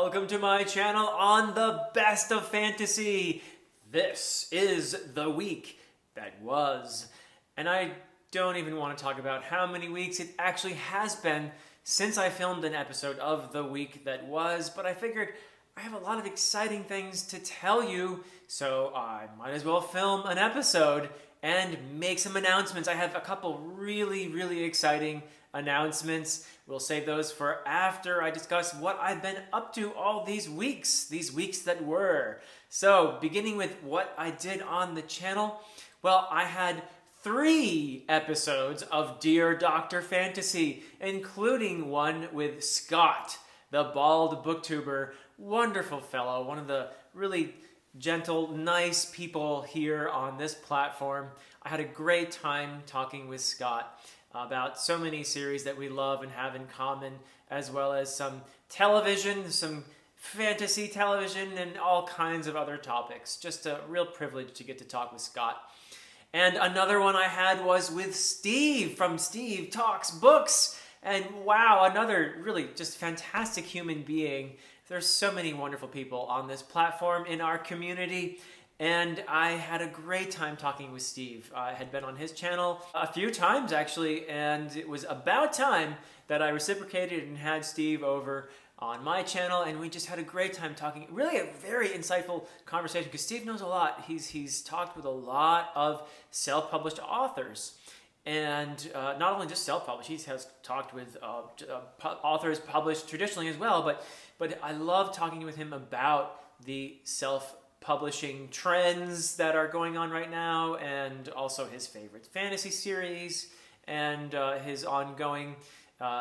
welcome to my channel on the best of fantasy. This is the week that was. And I don't even want to talk about how many weeks it actually has been since I filmed an episode of the week that was, but I figured I have a lot of exciting things to tell you, so I might as well film an episode and make some announcements. I have a couple really exciting announcements. We'll save those for after I discuss what I've been up to all these weeks that were. So, beginning with what I did on the channel, well, I had 3 episodes of Dear Dr. Fantasy, including one with Scott, the bald booktuber, wonderful fellow, one of the really gentle, nice people here on this platform. I had a great time talking with Scott about so many series that we love and have in common, as well as some television, some fantasy television, and all kinds of other topics. Just a real privilege to get to talk with Scott. And another one I had was with Steve from Steve Talks Books. And wow, another really just fantastic human being. There's so many wonderful people on this platform in our community. And I had a great time talking with Steve. I had been on his channel a few times actually, and it was about time that I reciprocated and had Steve over on my channel, and we just had a great time talking. Really a very insightful conversation because Steve knows a lot. He's talked with a lot of self-published authors. And not only just self-published, he has talked with authors published traditionally as well, but I love talking with him about the self-publishing trends that are going on right now, and also his favorite fantasy series, and his ongoing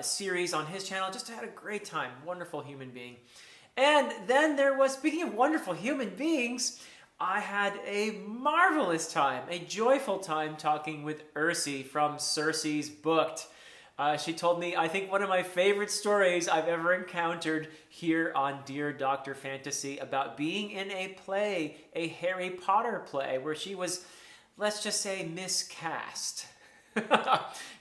series on his channel. Just had a great time. Wonderful human being. And then there was, speaking of wonderful human beings, I had a marvelous time, a joyful time talking with Ursi from Circe's Booked. She told me, I think, one of my favorite stories I've ever encountered here on Dear Dr. Fantasy about being in a play, a Harry Potter play, where she was, let's just say, miscast.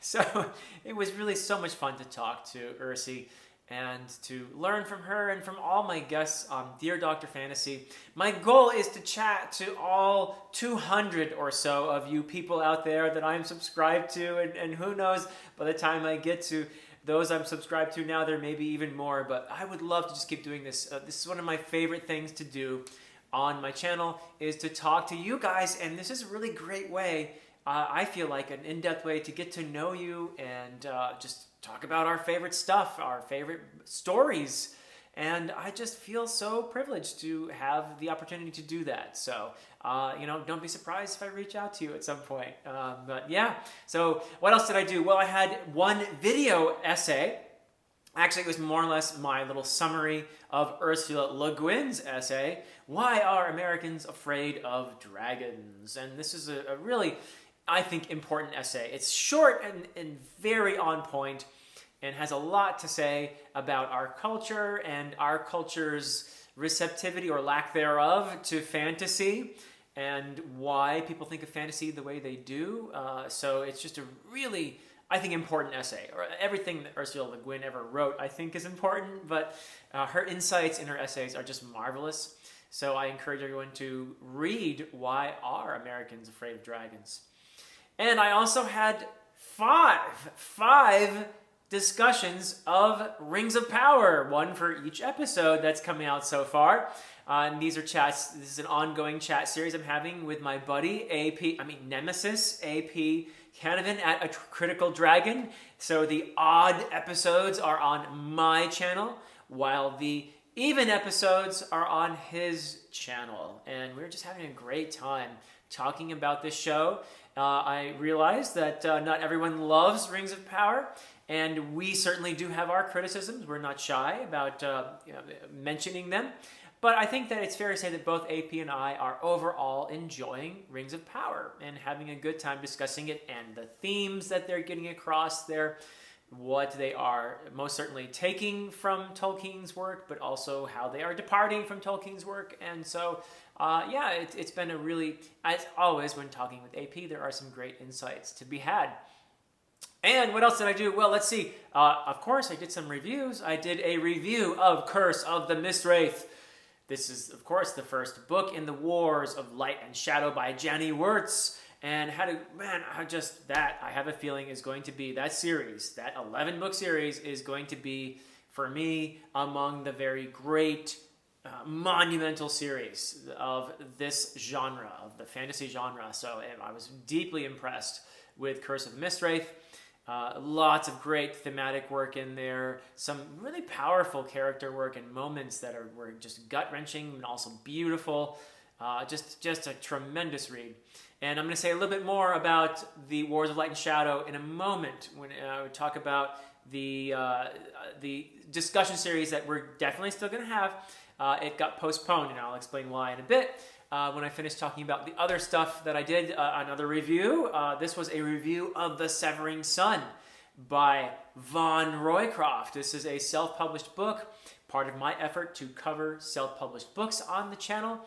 So it was really so much fun to talk to Ursi and to learn from her and from all my guests on Dear Dr. Fantasy. My goal is to chat to all 200 or so of you people out there that I'm subscribed to, and who knows, by the time I get to those I'm subscribed to now, there may be even more, but I would love to just keep doing this. This is one of my favorite things to do on my channel, is to talk to you guys, and this is a really great way, I feel like, an in-depth way to get to know you and just talk about our favorite stuff, our favorite stories. And I just feel so privileged to have the opportunity to do that. So, don't be surprised if I reach out to you at some point. But yeah, so what else did I do? Well, I had one video essay. Actually, it was more or less my little summary of Ursula Le Guin's essay, Why Are Americans Afraid of Dragons? And this is a really, I think, important essay. It's short and very on point, and has a lot to say about our culture and our culture's receptivity or lack thereof to fantasy, and why people think of fantasy the way they do. So it's just a really, I think, important essay. Or everything that Ursula Le Guin ever wrote, I think, is important, but her insights in her essays are just marvelous. So I encourage everyone to read Why Are Americans Afraid of Dragons? And I also had five discussions of Rings of Power, one for each episode that's coming out so far. And these are chats. This is an ongoing chat series I'm having with my buddy, Nemesis, AP Canavan at A Critical Dragon. So the odd episodes are on my channel, while the even episodes are on his channel. And we're just having a great time talking about this show. I realize that not everyone loves Rings of Power, and we certainly do have our criticisms. We're not shy about mentioning them. But I think that it's fair to say that both AP and I are overall enjoying Rings of Power and having a good time discussing it, and the themes that they're getting across there, what they are most certainly taking from Tolkien's work, but also how they are departing from Tolkien's work. And so, it's been a really, as always when talking with AP, there are some great insights to be had. And what else did I do? Well, let's see. Of course, I did some reviews. I did a review of Curse of the Mistwraith. This is, of course, the first book in the Wars of Light and Shadow by Janny Wirtz. And I have a feeling is going to be that series, that 11-book series is going to be, for me, among the very great monumental series of this genre, of the fantasy genre. So I was deeply impressed with Curse of the Mistwraith. Lots of great thematic work in there, some really powerful character work and moments that were just gut-wrenching and also beautiful. Just a tremendous read. And I'm going to say a little bit more about the Wars of Light and Shadow in a moment when we talk about the discussion series that we're definitely still going to have. It got postponed, and I'll explain why in a bit. When I finish talking about the other stuff that I did, another review. This was a review of The Severing Sun by Von Roycroft. This is a self-published book, part of my effort to cover self-published books on the channel.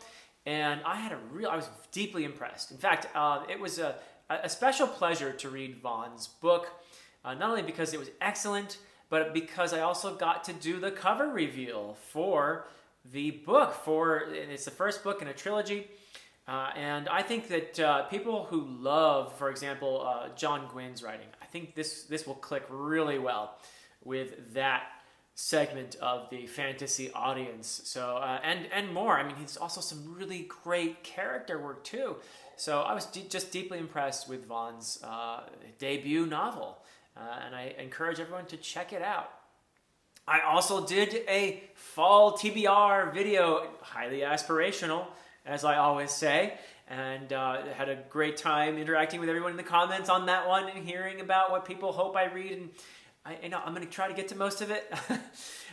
And I was deeply impressed. In fact, it was a special pleasure to read Von's book, not only because it was excellent, but because I also got to do the cover reveal for the book. It's the first book in a trilogy. And I think that people who love, for example, John Gwynn's writing, I think this will click really well with that segment of the fantasy audience. So and more. I mean, he's also some really great character work too. So I was just deeply impressed with Von's debut novel, and I encourage everyone to check it out. I also did a fall TBR video, highly aspirational, as I always say, and had a great time interacting with everyone in the comments on that one and hearing about what people hope I read. And I'm going to try to get to most of it.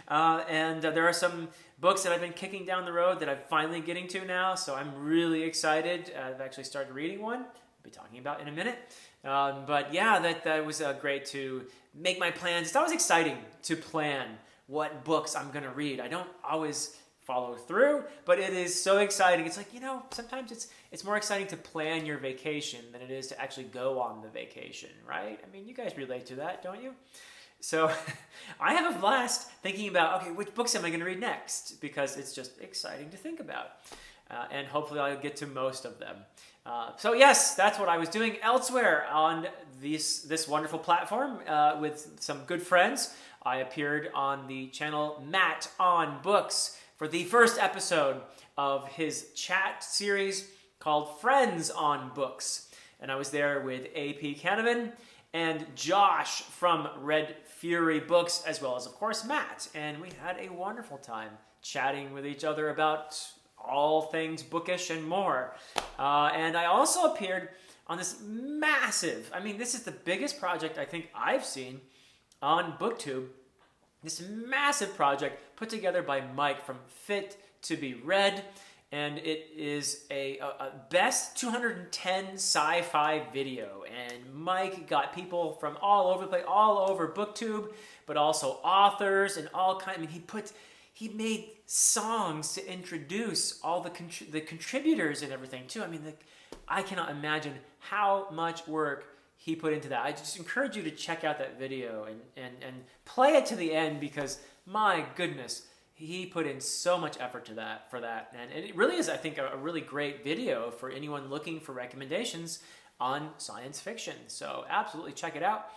And there are some books that I've been kicking down the road that I'm finally getting to now, so I'm really excited. I've actually started reading one I'll be talking about in a minute. But yeah, that was great to make my plans. It's always exciting to plan what books I'm going to read. I don't always follow through, but it is so exciting. It's like, sometimes it's more exciting to plan your vacation than it is to actually go on the vacation, right? I mean, you guys relate to that, don't you? So I have a blast thinking about, okay, which books am I going to read next? Because it's just exciting to think about. And hopefully I'll get to most of them. So yes, that's what I was doing elsewhere on this wonderful platform with some good friends. I appeared on the channel Matt on Books for the first episode of his chat series called Friends on Books. And I was there with A.P. Canavan and Josh from Red Fury Books, as well as, of course, Matt. And we had a wonderful time chatting with each other about all things bookish and more. And I also appeared on this massive, this is the biggest project I think I've seen on BookTube. This massive project put together by Mike from Fit to Be Read. And it is a best 210 sci-fi video. And Mike got people from all over the place, all over BookTube, but also authors and all kinds. He made songs to introduce all the contributors and everything too. I cannot imagine how much work he put into that. I just encourage you to check out that video and play it to the end, because my goodness, he put in so much effort for that. And it really is, I think, a really great video for anyone looking for recommendations on science fiction. So absolutely check it out.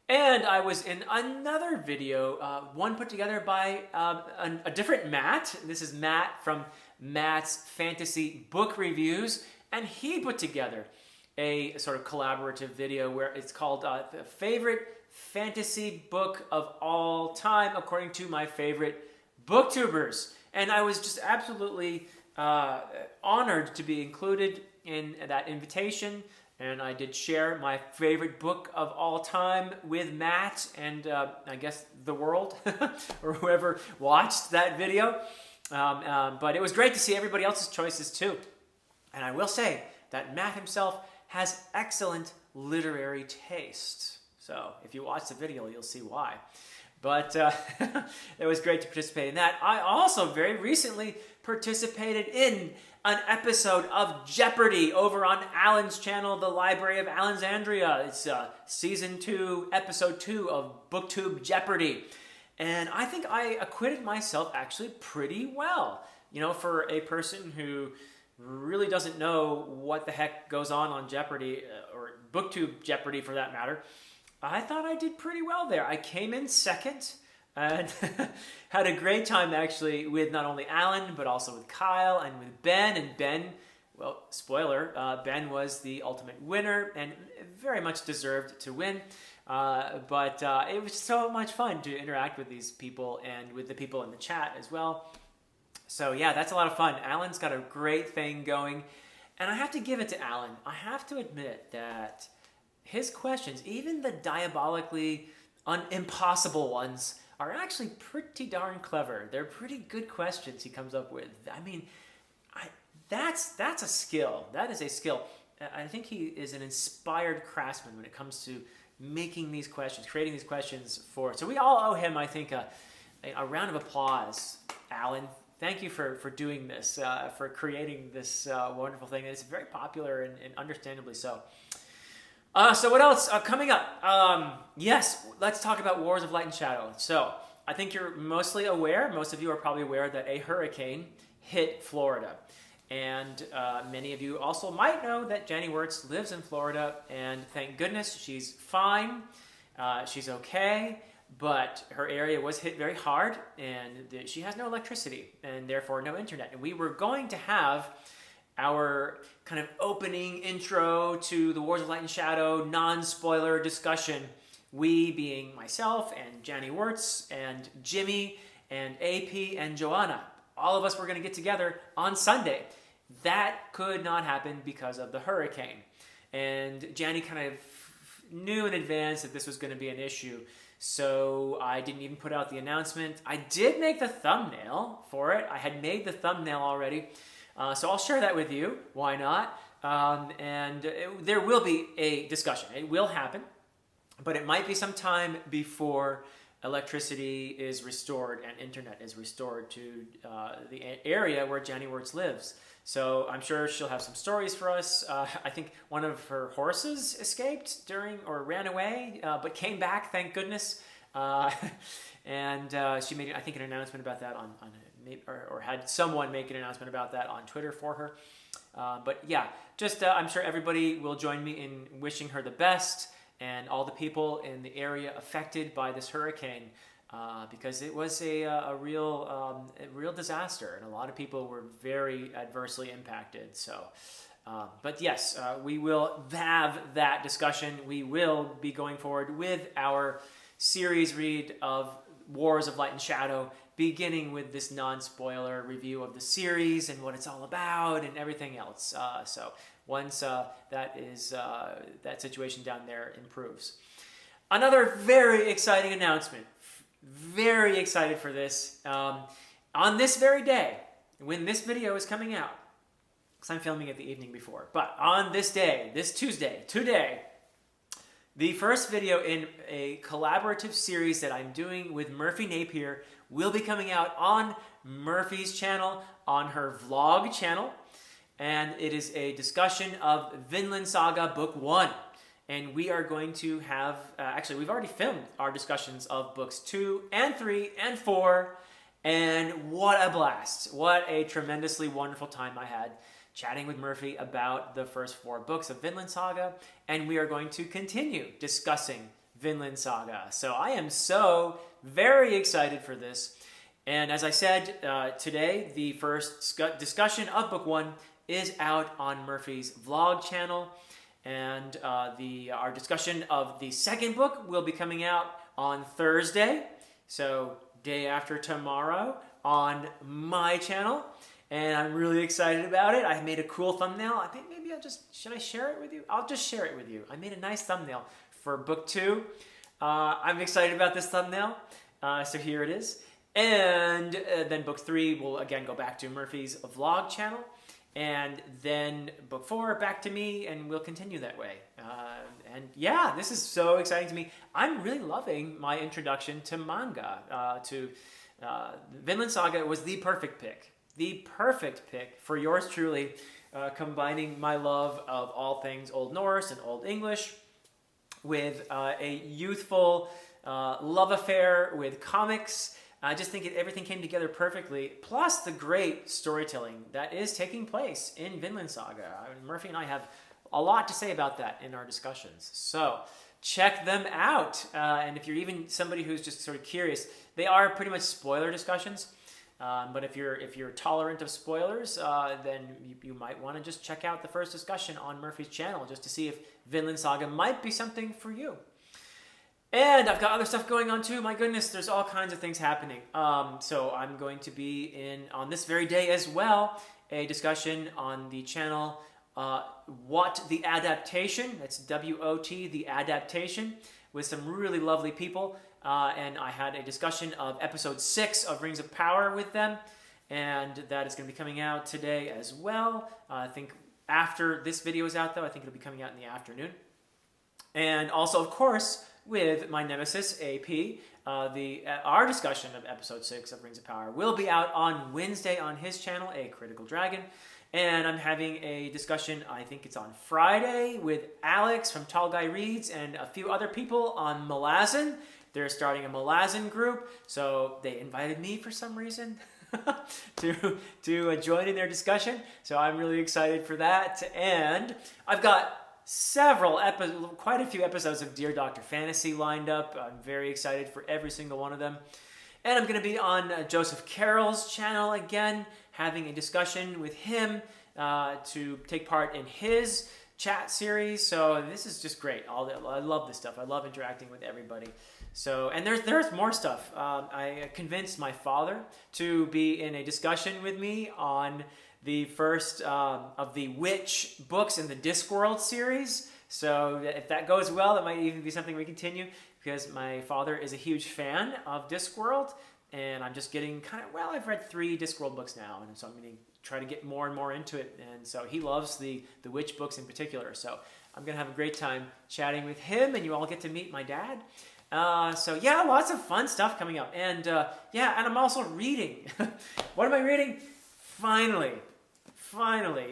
And I was in another video, one put together by a different Matt. This is Matt from Matt's Fantasy Book Reviews. And he put together a sort of collaborative video where it's called the favorite fantasy book of all time, according to my favorite booktubers. And I was just absolutely honored to be included in that invitation. And I did share my favorite book of all time with Matt and I guess the world or whoever watched that video. But it was great to see everybody else's choices too. And I will say that Matt himself has excellent literary taste. So if you watch the video, you'll see why. But it was great to participate in that. I also very recently participated in an episode of Jeopardy over on Alan's channel, The Library of Alexandria. It's season 2, episode 2 of BookTube Jeopardy. And I think I acquitted myself actually pretty well. You know, for a person who really doesn't know what the heck goes on Jeopardy, or BookTube Jeopardy for that matter, I thought I did pretty well there. I came in second and had a great time actually with not only Alan, but also with Kyle and with Ben. And Ben, well, spoiler, Ben was the ultimate winner and very much deserved to win. But it was so much fun to interact with these people and with the people in the chat as well. So yeah, that's a lot of fun. Alan's got a great thing going. And I have to give it to Alan. I have to admit that his questions, even the diabolically impossible ones, are actually pretty darn clever. They're pretty good questions he comes up with. I mean, that's a skill. That is a skill. I think he is an inspired craftsman when it comes to making these questions, creating these questions for. So we all owe him, I think, a round of applause. Alan, thank you for doing this, for creating this wonderful thing. It's very popular and understandably so. So what else coming up? Yes, let's talk about Wars of Light and Shadow. So I think you're mostly aware, most of you are probably aware that a hurricane hit Florida. And many of you also might know that Jenny Wirtz lives in Florida, and thank goodness she's fine, she's okay, but her area was hit very hard, and she has no electricity, and therefore no internet. And we were going to have our kind of opening intro to the Wars of Light and Shadow non-spoiler discussion. We being myself and Jenny Wirtz and Jimmy and AP and Joanna. All of us were going to get together on Sunday. That could not happen because of the hurricane. And Jenny kind of knew in advance that this was going to be an issue. So I didn't even put out the announcement. I did make the thumbnail for it. I had made the thumbnail already. So I'll share that with you. Why not? There will be a discussion. It will happen, but it might be some time before electricity is restored and internet is restored to the area where Jenny Wirtz lives. So I'm sure she'll have some stories for us. I think one of her horses escaped or ran away, but came back, thank goodness. And she made, I think, an announcement about that or had someone make an announcement about that on Twitter for her. But yeah, just I'm sure everybody will join me in wishing her the best and all the people in the area affected by this hurricane, because it was a real disaster, and a lot of people were very adversely impacted. So, but yes, we will have that discussion. We will be going forward with our series read of Wars of Light and Shadow, beginning with this non-spoiler review of the series and what it's all about and everything else. So once that situation down there improves. Another very exciting announcement. Very excited for this. On this very day, when this video is coming out, because I'm filming it the evening before, but on this day, this Tuesday, today, the first video in a collaborative series that I'm doing with Murphy Napier will be coming out on Murphy's channel, on her vlog channel, and it is a discussion of Vinland Saga Book 1. And we are going to have, actually we've already filmed our discussions of books 2 and 3 and 4, and what a blast. What a tremendously wonderful time I had chatting with Murphy about the first 4 books of Vinland Saga, and we are going to continue discussing Vinland Saga. So I am so very excited for this. And as I said, today, the first discussion of Book 1 is out on Murphy's vlog channel, and our discussion of the second book will be coming out on Thursday, so day after tomorrow, on my channel. And I'm really excited about it. I made a cool thumbnail. I think maybe should I share it with you? I'll just share it with you. I made a nice thumbnail for Book 2. I'm excited about this thumbnail. So here it is. And then Book 3 will again go back to Murphy's vlog channel. and then before back to me, and we'll continue that way. And yeah, this is so exciting to me. I'm really loving my introduction to manga. Vinland Saga was the perfect pick for yours truly, combining my love of all things Old Norse and Old English with a youthful love affair with comics. I just think everything came together perfectly, plus the great storytelling that is taking place in Vinland Saga. Murphy and I have a lot to say about that in our discussions. So check them out. And if you're even somebody who's just sort of curious, they are pretty much spoiler discussions. But if you're tolerant of spoilers, then you might want to just check out the first discussion on Murphy's channel just to see if Vinland Saga might be something for you. And I've got other stuff going on too. My goodness, there's all kinds of things happening. So I'm going to be on this very day as well, a discussion on the channel, What the Adaptation, that's W-O-T, The Adaptation, with some really lovely people. And I had a discussion of episode 6 of Rings of Power with them. And that is going to be coming out today as well. I think after this video is out, though, I think it'll be coming out in the afternoon. And also, of course, with my nemesis, AP, our discussion of episode 6 of Rings of Power will be out on Wednesday on his channel, A Critical Dragon. And I'm having a discussion, I think it's on Friday, with Alex from Tall Guy Reads and a few other people on Malazan. They're starting a Malazan group, so they invited me for some reason to join in their discussion. So I'm really excited for that. And I've got quite a few episodes of Dear Dr. Fantasy lined up. I'm very excited for every single one of them. And I'm going to be on Joseph Carroll's channel again, having a discussion with him to take part in his chat series. So this is just great. I love this stuff. I love interacting with everybody. So, and there's more stuff. I convinced my father to be in a discussion with me on the first of the Witch books in the Discworld series. So if that goes well, that might even be something we continue, because my father is a huge fan of Discworld, and I'm just getting I've read 3 Discworld books now, and so I'm going to try to get more and more into it. And so he loves the Witch books in particular. So I'm going to have a great time chatting with him, and you all get to meet my dad. So yeah, lots of fun stuff coming up. And and I'm also reading. What am I reading? Finally,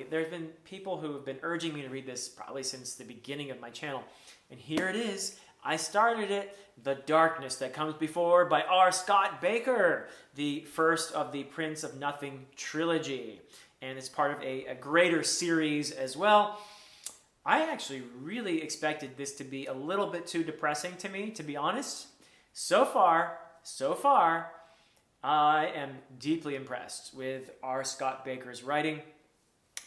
there's been people who have been urging me to read this probably since the beginning of my channel. And here it is. I started it, The Darkness That Comes Before by R. Scott Baker, the first of the Prince of Nothing trilogy. And it's part of a greater series as well. I actually really expected this to be a little bit too depressing to me, to be honest. So far, I am deeply impressed with R. Scott Baker's writing.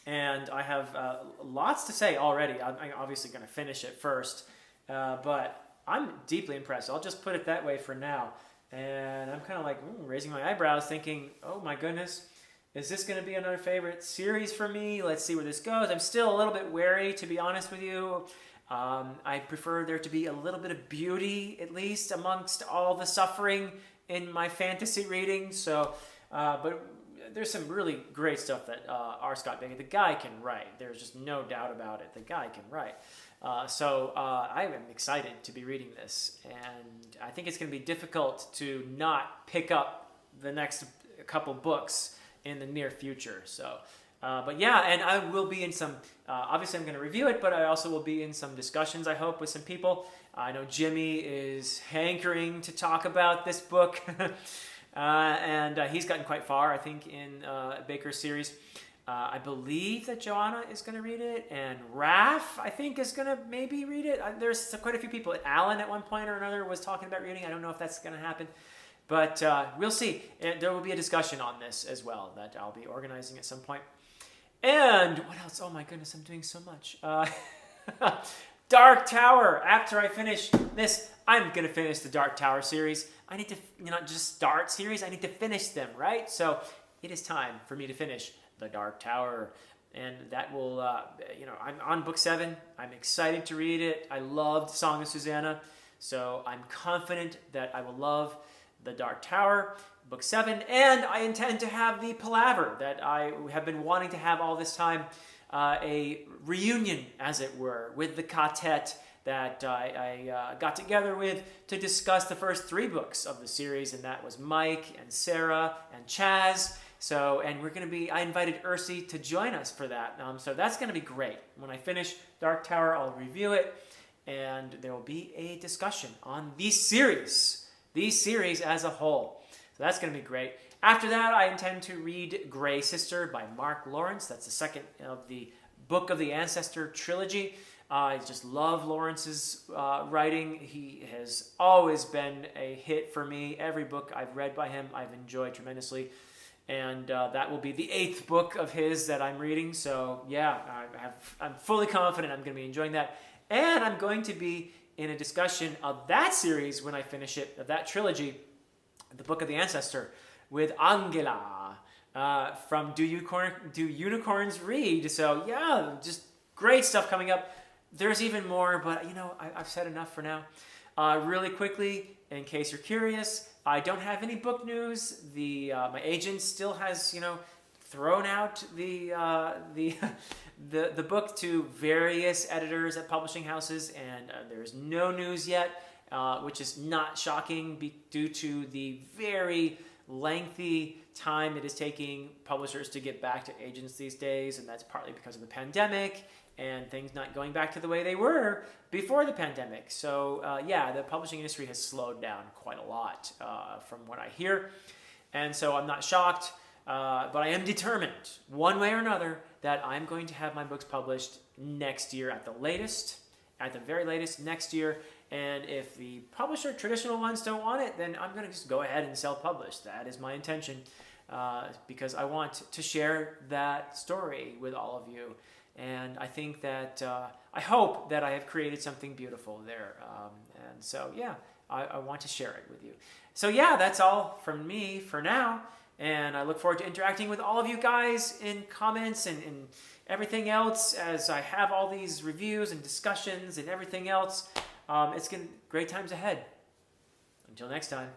And I have lots to say already. I'm obviously going to finish it first. But I'm deeply impressed. I'll just put it that way for now. And I'm kind of like raising my eyebrows thinking, oh my goodness, is this going to be another favorite series for me? Let's see where this goes. I'm still a little bit wary, to be honest with you. I prefer there to be a little bit of beauty, at least, amongst all the suffering in my fantasy reading. So, but there's some really great stuff that R. Scott Baker, the guy can write. There's just no doubt about it. The guy can write. So I am excited to be reading this. And I think it's going to be difficult to not pick up the next couple books in the near future. So, but yeah, and I will be in some, obviously I'm going to review it, but I also will be in some discussions, I hope, with some people. I know Jimmy is hankering to talk about this book. And he's gotten quite far, I think, in Baker's series. I believe that Joanna is going to read it, and Raph, I think, is going to maybe read it. There's quite a few people. Alan, at one point or another, was talking about reading. I don't know if that's going to happen. But we'll see. There will be a discussion on this as well that I'll be organizing at some point. And what else? Oh my goodness, I'm doing so much. Dark Tower. After I finish this, I'm going to finish the Dark Tower series. I need to, not just start series, I need to finish them, right? So it is time for me to finish the Dark Tower. And that will, I'm on book 7. I'm excited to read it. I loved Song of Susanna. So I'm confident that I will love the Dark Tower. book 7, and I intend to have the palaver that I have been wanting to have all this time, a reunion, as it were, with the quartet that I got together with to discuss the first 3 books of the series, and that was Mike and Sarah and Chaz. So, and I invited Ursi to join us for that. So that's going to be great. When I finish Dark Tower, I'll review it, and there will be a discussion on the series as a whole. So that's going to be great. After that, I intend to read Grey Sister by Mark Lawrence. That's the second of the Book of the Ancestor trilogy. I just love Lawrence's writing. He has always been a hit for me. Every book I've read by him, I've enjoyed tremendously. And that will be the 8th book of his that I'm reading. So yeah, I'm fully confident I'm going to be enjoying that. And I'm going to be in a discussion of that series when I finish it, of that trilogy, the Book of the Ancestor, with Angela from Do Unicorns Read? So yeah, just great stuff coming up. There's even more, but I've said enough for now. Really quickly, in case you're curious, I don't have any book news. My agent still has, thrown out the book to various editors at publishing houses, and there's no news yet, which is not shocking due to the very lengthy time it is taking publishers to get back to agents these days, and that's partly because of the pandemic and things not going back to the way they were before the pandemic. So yeah, the publishing industry has slowed down quite a lot from what I hear. And so I'm not shocked, but I am determined, one way or another, that I'm going to have my books published next year at the very latest next year. And if the traditional ones don't want it, then I'm going to just go ahead and self-publish. That is my intention, because I want to share that story with all of you. And I think that, I hope that I have created something beautiful there. And so, yeah, I want to share it with you. So, yeah, that's all from me for now. And I look forward to interacting with all of you guys in comments and everything else as I have all these reviews and discussions and everything else. It's going to be great times ahead. Until next time.